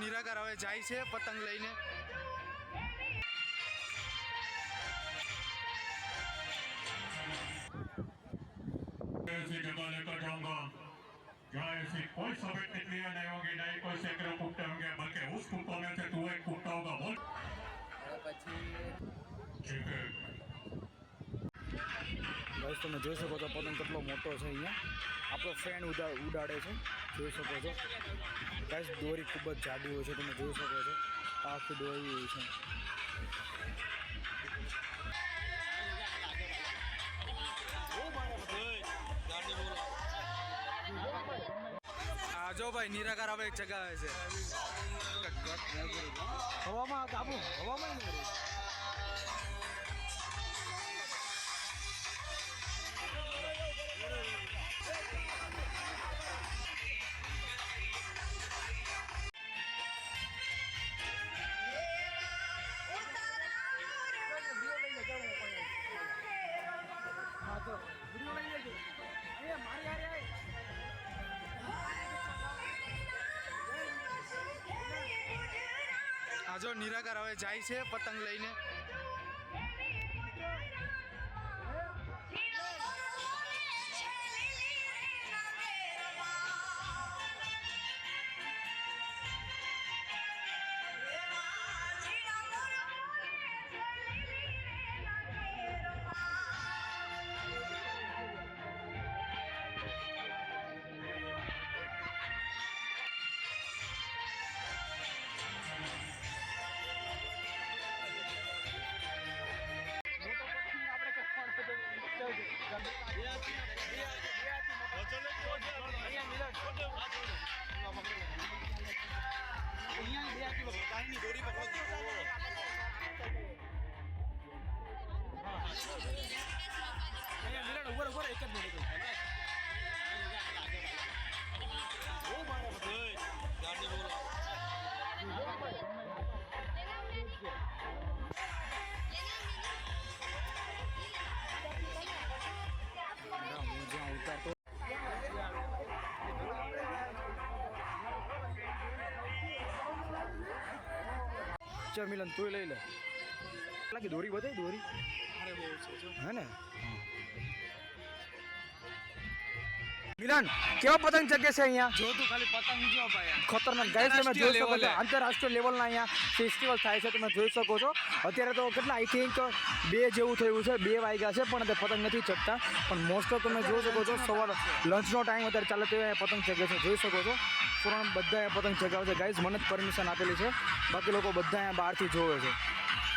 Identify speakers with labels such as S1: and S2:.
S1: નિરાકાર હવે જાય છે પતંગ લઈને।
S2: जगह लेकर जाऊंगा जहाँ ऐसी कोई सफेद तितलियां नहीं होंगी, नहीं कोई सैकड़ों कुत्ते होंगे, बल्कि उस कुत्तों में से तू एक कुत्ता होगा। बोल ठीक है।
S1: गाइस તમે જોઈ શકો છો પતંગ કેટલો મોટો છે। અહીંયા આપણો ફ્રેન્ડ ઉડાડે છે, જોઈ શકો છો। ગાઈસ દોરી ખૂબ જ જાડી હોય છે, તમે જોઈ શકો છો। આખી દોરી હોય છે। જો ભાઈ નિરાકાર હવે ચગાવે છે। હવામાં કાબુ હવામાં આ જો નિરાકાર હવે જાય છે પતંગ લઈને। चल मिलन तू ले ले लगी दोरी बताई दोरी अरे वो है ना मिलन केवा पतंग चगे છે અહીંયા જો તું ખાલી પતંગ જો ભાઈ ખતરનાક ગાઈસ તમે જોઈ શકો છો આંતરરાષ્ટ્રીય લેવલના અહીંયા ફેસ્ટિવલ થાય છે તમે જોઈ શકો છો અત્યારે તો કેટલા આઈ થિંક 2 જેવું થયું છે 2 વાગ્યા છે પણ તે પતંગ નથી ચગતા પણ મોસ્ટ ઓફ તમે જોઈ શકો છો સવાર લંચનો ટાઈમ અત્યારે ચાલે તો પતંગ ચગે છે જોઈ શકો છો પૂરા બધા પતંગ ચગાવે છે ગાઈસ મને જ પરમિશન આપેલી છે બાકી લોકો બધા અહીંયા બહારથી જોવે છે